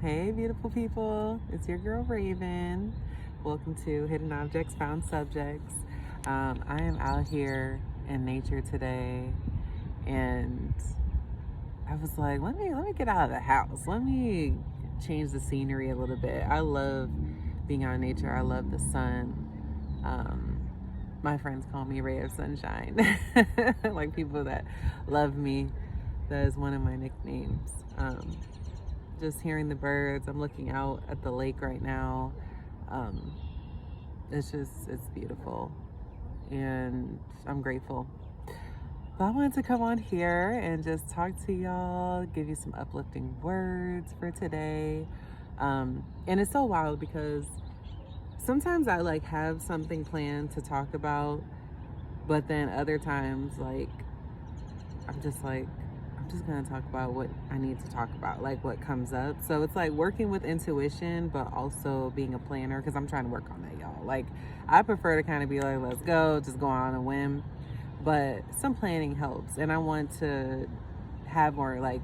Hey, beautiful people. It's your girl, Raven. Welcome to Hidden Objects, Found Subjects. I am out here in nature today, and I was like, let me get out of the house. Let me change the scenery a little bit. I love being out in nature. I love the sun. My friends call me Ray of Sunshine. Like people that love me, that is one of my nicknames. Just hearing the birds. I'm looking out at the lake right now. Um, it's beautiful, and I'm grateful. But I wanted to come on here and just talk to y'all, give you some uplifting words for today. And it's so wild because sometimes I like have something planned to talk about, but then other times I'm just gonna talk about what I need to talk about, like what comes up. So it's like working with intuition, but also being a planner, because I'm trying to work on that, y'all. Like I prefer to kind of be like, let's go, just go on a whim. But some planning helps, and I want to have more like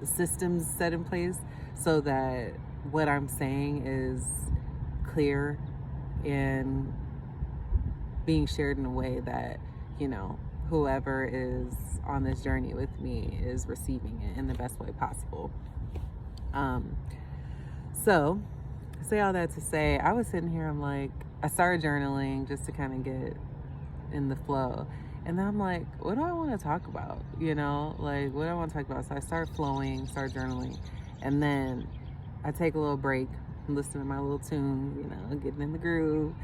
systems set in place so that what I'm saying is clear and being shared in a way that, whoever is on this journey with me is receiving it in the best way possible. So say all that to say, I was sitting here, I started journaling just to kind of get in the flow. And then I'm like, what do I want to talk about? Like what do I want to talk about? So I start flowing, start journaling. And then I take a little break, listen to my little tune, getting in the groove.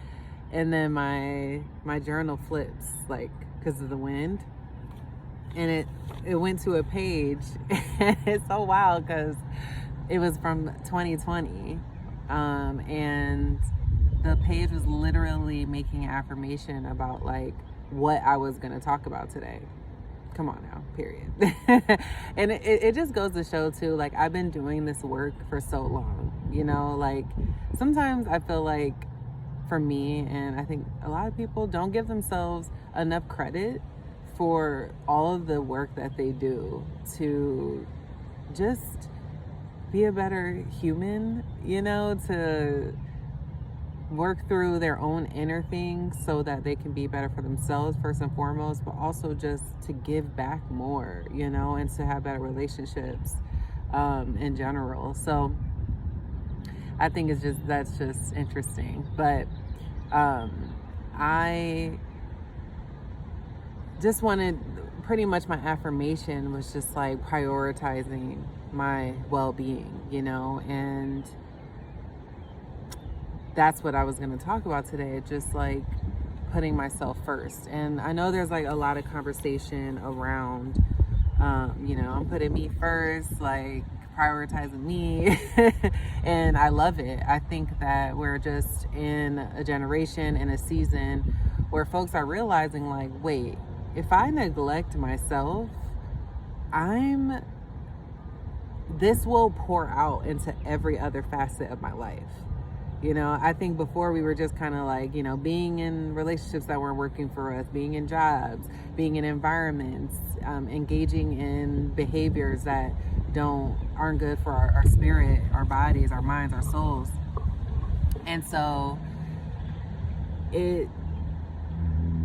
And then my journal flips, because of the wind. And it went to a page. It's so wild because it was from 2020. And the page was literally making an affirmation about what I was going to talk about today. Come on now, period. And it just goes to show too, I've been doing this work for so long, sometimes I feel like for me, and I think a lot of people don't give themselves enough credit for all of the work that they do to just be a better human, to work through their own inner things so that they can be better for themselves first and foremost, but also just to give back more, and to have better relationships in general. So I think that's just interesting. But I just wanted, pretty much my affirmation was just prioritizing my well-being, and that's what I was going to talk about today. Just putting myself first. And I know there's a lot of conversation around, I'm putting me first, prioritizing me. And I love it. I think that we're just in a generation, in a season where folks are realizing wait, if I neglect myself, this will pour out into every other facet of my life. I think before we were just kind of being in relationships that weren't working for us, being in jobs, being in environments, engaging in behaviors that aren't good for our spirit, our bodies, our minds, our souls. And so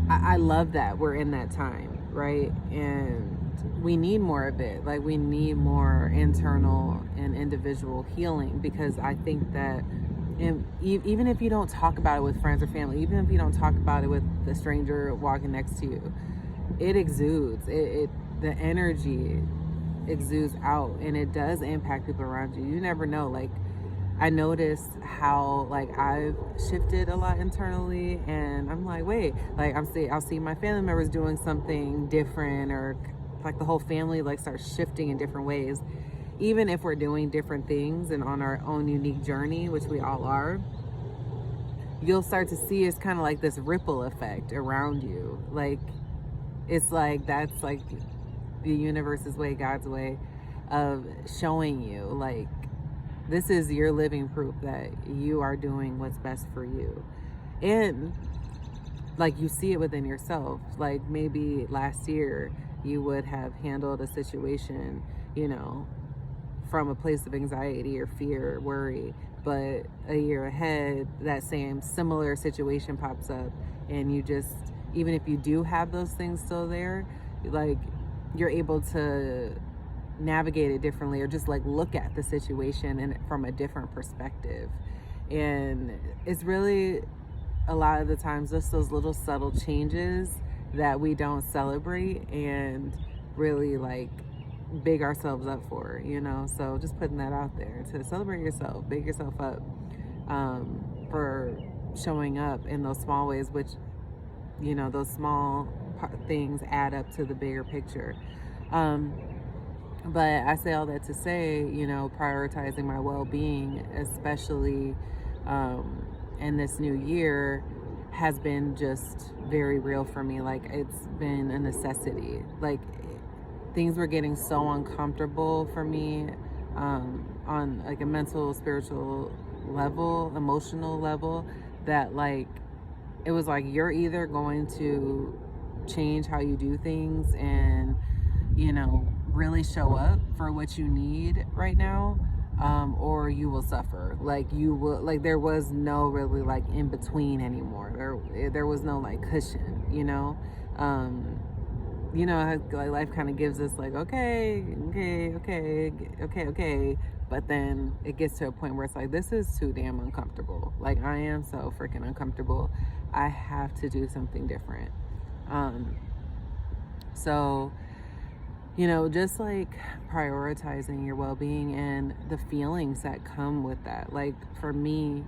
I love that we're in that time, right? And we need more of it. We need more internal and individual healing, because I think that even if you don't talk about it with friends or family, even if you don't talk about it with the stranger walking next to you, it exudes. The energy exudes out, and it does impact people around you. You never know. I noticed how I've shifted a lot internally, and I'm wait, I'll see my family members doing something different, or the whole family starts shifting in different ways. Even if we're doing different things and on our own unique journey, which we all are, you'll start to see it's kind of this ripple effect around you. It's that's the universe's way, God's way of showing you this is your living proof that you are doing what's best for you. And you see it within yourself. Maybe last year you would have handled a situation, from a place of anxiety or fear or worry. But a year ahead, that same similar situation pops up, and you just, even if you do have those things still there, like, you're able to navigate it differently, or just like look at the situation and from a different perspective. And it's really, a lot of the times, just those little subtle changes that we don't celebrate and really like big ourselves up for, so just putting that out there to celebrate yourself, big yourself up, for showing up in those small ways, which, those small things add up to the bigger picture. But I say all that to say, prioritizing my well-being, especially in this new year, has been just very real for me. Like, it's been a necessity. Like, things were getting so uncomfortable for me, on like a mental, spiritual level, emotional level, that like, it was like, you're either going to change how you do things and, really show up for what you need right now, or you will suffer. Like, you will, like, there was no really like in between anymore. There was no like cushion, like, life kind of gives us like, okay, but then it gets to a point where it's like, this is too damn uncomfortable. Like, I am so freaking uncomfortable. I have to do something different. So, just like prioritizing your well-being and the feelings that come with that. Like, for me,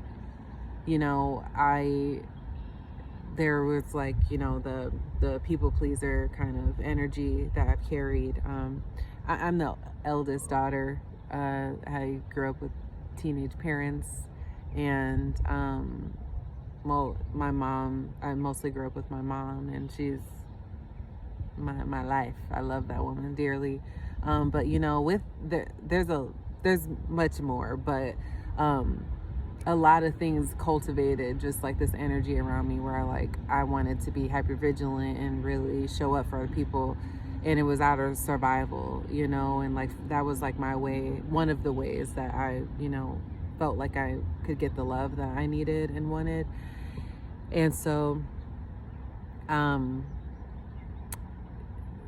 there was like, the people pleaser kind of energy that I've carried. I'm the eldest daughter. I grew up with teenage parents, and well, my mom, I mostly grew up with my mom, and she's my life. I love that woman dearly. But there's much more, but a lot of things cultivated just like this energy around me, where I wanted to be hyper vigilant and really show up for other people, and it was out of survival, and like, that was like my way, one of the ways that I felt like I could get the love that I needed and wanted. And so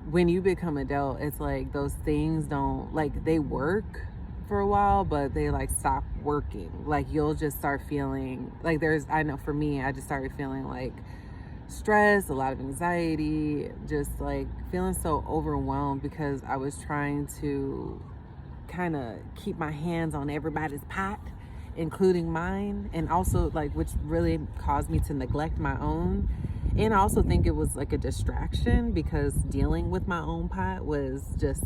when you become adult, it's like those things don't, like, they work for a while, but they like stop working. Like, you'll just start feeling like I know for me, I just started feeling like stress, a lot of anxiety, just like feeling so overwhelmed, because I was trying to kind of keep my hands on everybody's pot, including mine, and also like, which really caused me to neglect my own. And I also think it was like a distraction, because dealing with my own pot was just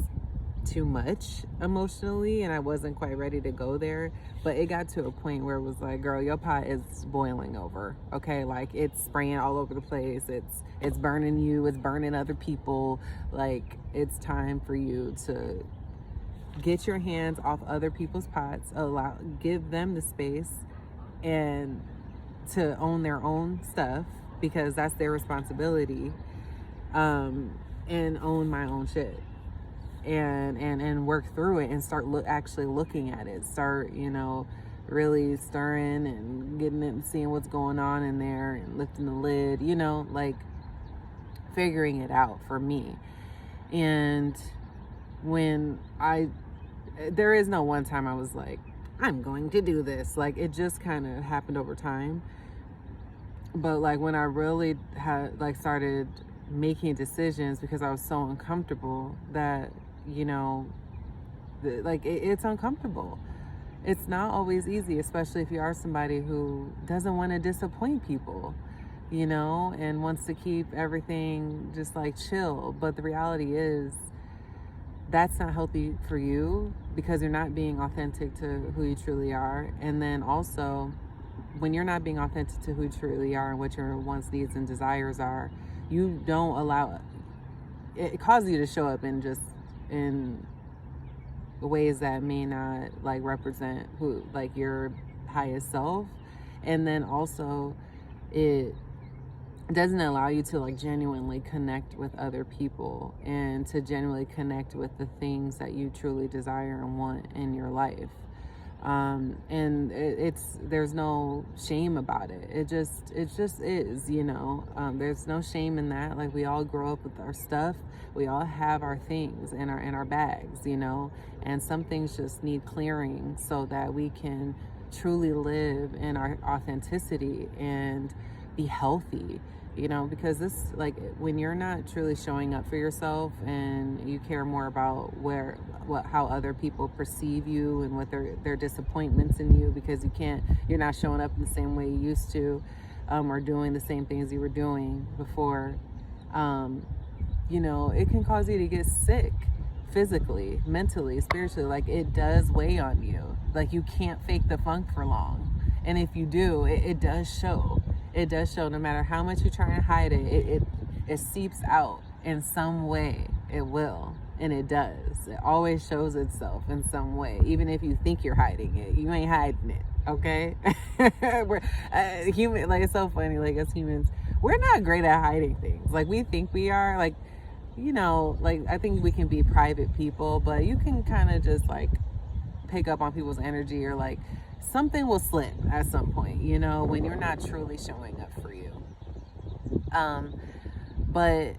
too much emotionally, and I wasn't quite ready to go there. But it got to a point where it was like, girl, your pot is boiling over, okay? Like, it's spraying all over the place, it's burning you, it's burning other people. Like, it's time for you to get your hands off other people's pots, give them the space and to own their own stuff, because that's their responsibility, and own my own shit, and work through it, and start actually looking at it, start really stirring and getting it and seeing what's going on in there, and lifting the lid, like figuring it out for me. And when there is no one time I was like, I'm going to do this. Like, it just kind of happened over time. But like, when I really had started making decisions, because I was so uncomfortable, that it's uncomfortable. It's not always easy, especially if you are somebody who doesn't want to disappoint people, and wants to keep everything just like chill. But the reality is, that's not healthy for you, because you're not being authentic to who you truly are. And then also, when you're not being authentic to who you truly are and what your wants, needs, and desires are, you don't allow it causes you to show up in ways that may not like represent who, like, your highest self. And then also, it doesn't allow you to like genuinely connect with other people and to genuinely connect with the things that you truly desire and want in your life. And it's there's no shame about it. It just is, you know. There's no shame in that. Like, we all grow up with our stuff. We all have our things in our bags, you know. And some things just need clearing so that we can truly live in our authenticity and be healthy, you know. Because this, like, when you're not truly showing up for yourself and you care more about how other people perceive you and what their disappointments in you, because you're not showing up in the same way you used to, or doing the same things you were doing before, you know, it can cause you to get sick physically, mentally, spiritually. Like, it does weigh on you. Like, you can't fake the funk for long, and if you do, it does show. It does show. No matter how much you try and hide it seeps out in some way. It will. And it does. It always shows itself in some way. Even if you think you're hiding it, you ain't hiding it. Okay? We're human. Like, it's so funny. Like, as humans, we're not great at hiding things. Like, we think we are. Like, you know, like, I think we can be private people, but you can kind of just like pick up on people's energy, or like something will slip at some point, you know, when you're not truly showing up for you. But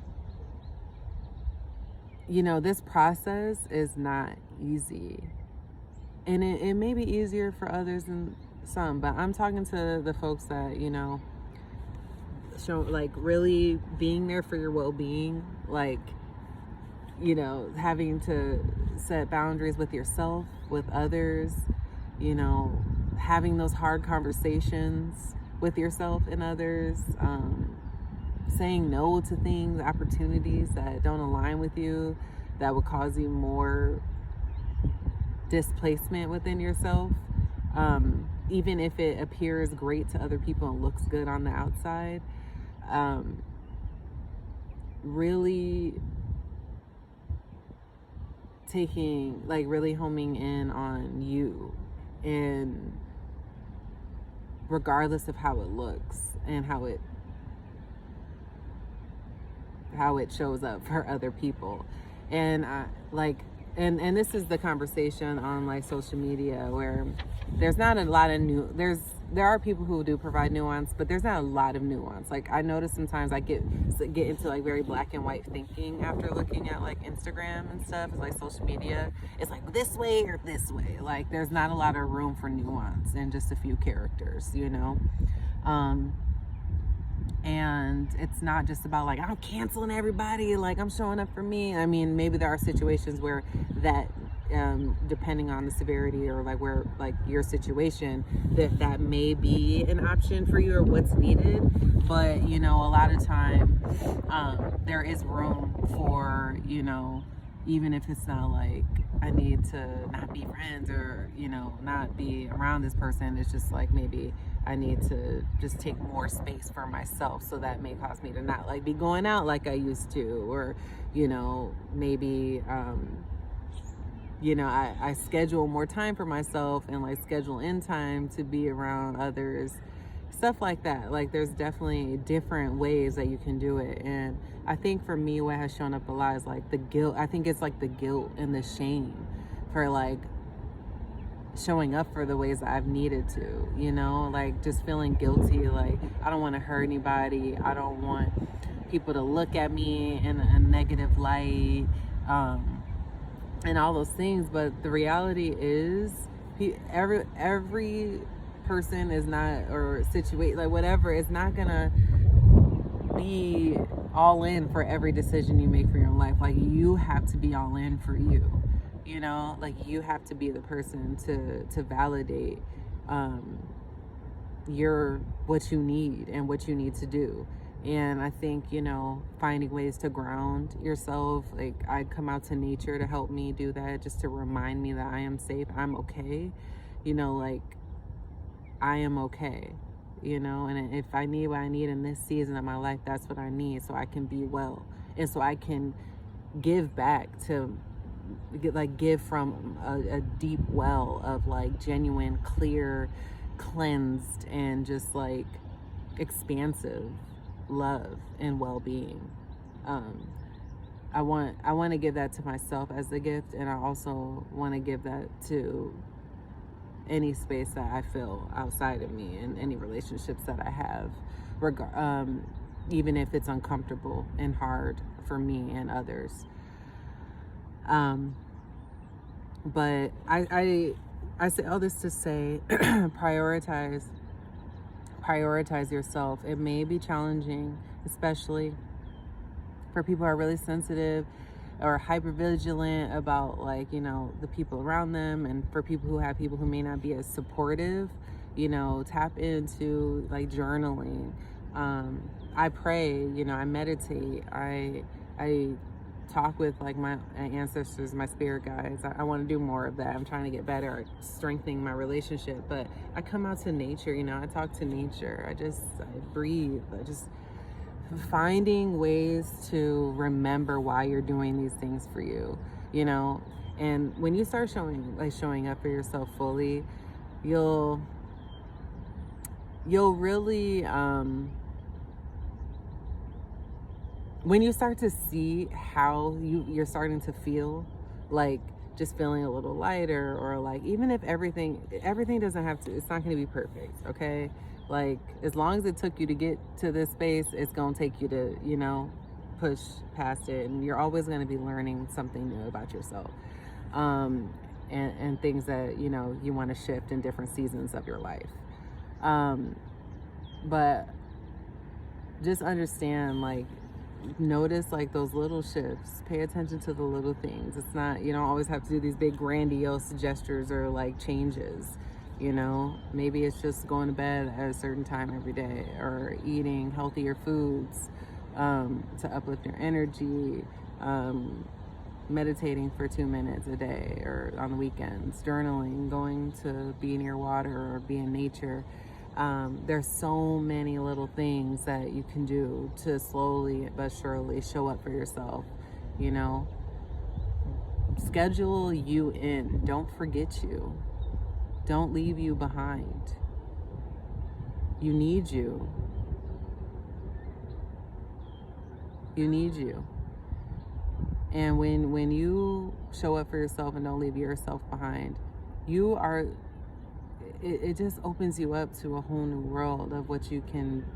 you know, this process is not easy, and it may be easier for others than some, but I'm talking to the folks that, you know, show like really being there for your well-being, like, you know, having to set boundaries with yourself, with others, you know, having those hard conversations with yourself and others, saying no to things, opportunities that don't align with you, that would cause you more displacement within yourself, even if it appears great to other people and looks good on the outside. Really really homing in on you, and regardless of how it looks and how it shows up for other people. And and this is the conversation on like social media, where there's not a lot of there are people who do provide nuance, but there's not a lot of nuance. Like, I notice sometimes I get into like very black and white thinking after looking at like Instagram and stuff. It's like social media, it's like this way or this way. Like, there's not a lot of room for nuance and just a few characters, you know. And it's not just about like, I'm canceling everybody, like I'm showing up for me. I mean, maybe there are situations where that, depending on the severity or like where like your situation, that may be an option for you or what's needed. But, you know, a lot of time, there is room for, you know, even if it's not like I need to not be friends or, you know, not be around this person. It's just like, maybe I need to just take more space for myself. So that may cause me to not like be going out like I used to, or, you know, maybe, you know, I schedule more time for myself and like schedule in time to be around others, stuff like that. Like, there's definitely different ways that you can do it. And I think for me, what has shown up a lot is like the guilt. I think it's like the guilt and the shame for like showing up for the ways that I've needed to, you know, like just feeling guilty. Like, I don't want to hurt anybody. I don't want people to look at me in a negative light, and all those things. But the reality is, every person is not, or situate, like whatever, is not gonna be all in for every decision you make for your life. Like, you have to be all in for you, you know, like you have to be the person to validate what you need and what you need to do. And I think, you know, finding ways to ground yourself, like I come out to nature to help me do that, just to remind me that I am safe, I'm okay, you know, like I am okay, you know. And if I need what I need in this season of my life, that's what I need, so I can be well, and so I can give back to, like, give from a deep well of like genuine, clear, cleansed, and just like expansive love and well-being. I want to give that to myself as a gift, and I also want to give that to any space that I feel outside of me and any relationships that I have, even if it's uncomfortable and hard for me and others. But I say all this to say, prioritize yourself. It may be challenging, especially for people who are really sensitive or hypervigilant about, like, you know, the people around them, and for people who have people who may not be as supportive, you know, tap into like journaling. I pray, you know, I meditate, I talk with like my ancestors, my spirit guides. I want to do more of that. I'm trying to get better at strengthening my relationship, but I come out to nature, you know, I talk to nature. I breathe. I just finding ways to remember why you're doing these things for you, you know. And when you start showing up for yourself fully, you'll really when you start to see how you're starting to feel, like just feeling a little lighter, or like, even if everything doesn't have to, it's not going to be perfect, okay? Like, as long as it took you to get to this space, it's going to take you to, you know, push past it. And you're always going to be learning something new about yourself, and things that, you know, you want to shift in different seasons of your life. But just understand, like, notice like those little shifts. Pay attention to the little things. It's not, you don't always have to do these big grandiose gestures or like changes. You know, maybe it's just going to bed at a certain time every day, or eating healthier foods to uplift your energy, meditating for 2 minutes a day or on the weekends, journaling, going to be near water or be in nature. There's so many little things that you can do to slowly but surely show up for yourself, you know. Schedule you in. Don't forget you. Don't leave you behind. You need you. You need you. And when you show up for yourself and don't leave yourself behind, it just opens you up to a whole new world of what you can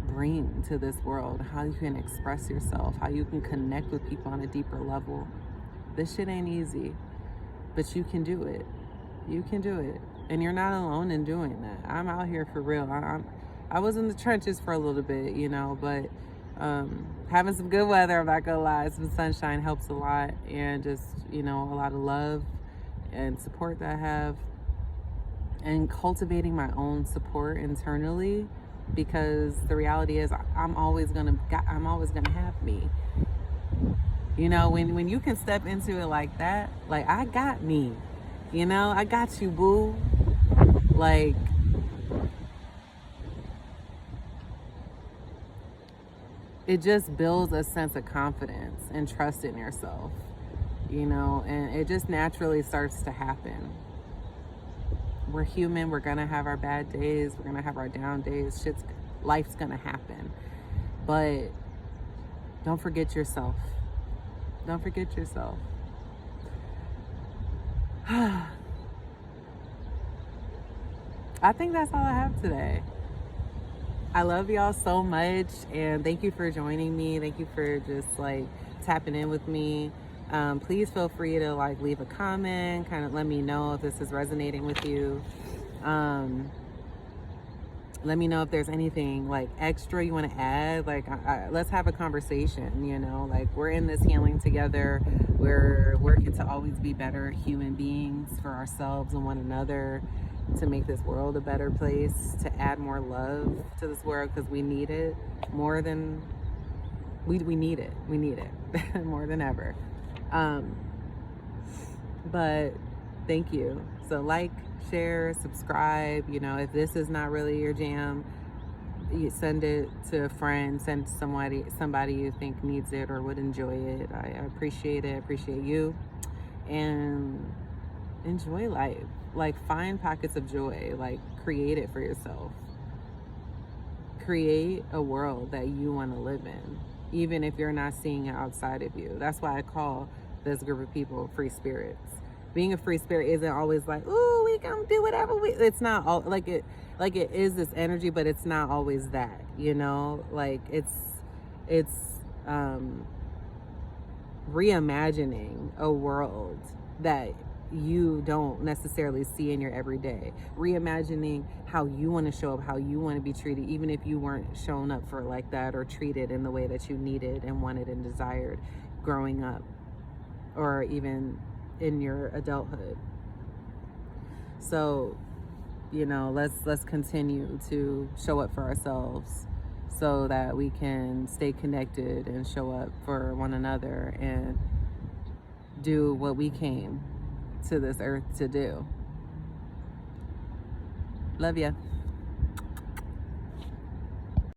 bring to this world, how you can express yourself, how you can connect with people on a deeper level. This shit ain't easy, but you can do it. You can do it. And you're not alone in doing that. I'm out here for real. I was in the trenches for a little bit, you know, but having some good weather, I'm not gonna lie, some sunshine helps a lot, and just, you know, a lot of love and support that I have, and cultivating my own support internally, because the reality is I'm always gonna have me. You know, when you can step into it like that, like, I got me, you know, I got you, boo. Like, it just builds a sense of confidence and trust in yourself, you know, and it just naturally starts to happen. We're human. We're gonna have our bad days. We're gonna have our down days. Life's gonna happen. But don't forget yourself. Don't forget yourself. I think that's all I have today. I love y'all so much, and thank you for joining me. Thank you for just like tapping in with me. Please feel free to like leave a comment, kind of let me know if this is resonating with you. Let me know if there's anything like extra you want to add. Like, let's have a conversation, you know, like, we're in this healing together. We're working to always be better human beings for ourselves and one another, to make this world a better place, to add more love to this world, because we need it more than we need it. We need it more than ever. But thank you. So like, share, subscribe. You know, if this is not really your jam, you send it to a friend, send it to somebody you think needs it or would enjoy it. I appreciate it. I appreciate you. And enjoy life. Like, find pockets of joy. Like, create it for yourself. create a world that you want to live in, even if you're not seeing it outside of you. That's why I call this group of people free spirits. Being a free spirit isn't always like, ooh, we can do whatever we. It's not all like it is this energy, but it's not always that, you know. Like it's reimagining a world that you don't necessarily see in your everyday, reimagining how you want to show up, how you want to be treated, even if you weren't shown up for like that or treated in the way that you needed and wanted and desired growing up, or even in your adulthood. So, you know, let's continue to show up for ourselves so that we can stay connected and show up for one another and do what we came to this earth to do. Love ya.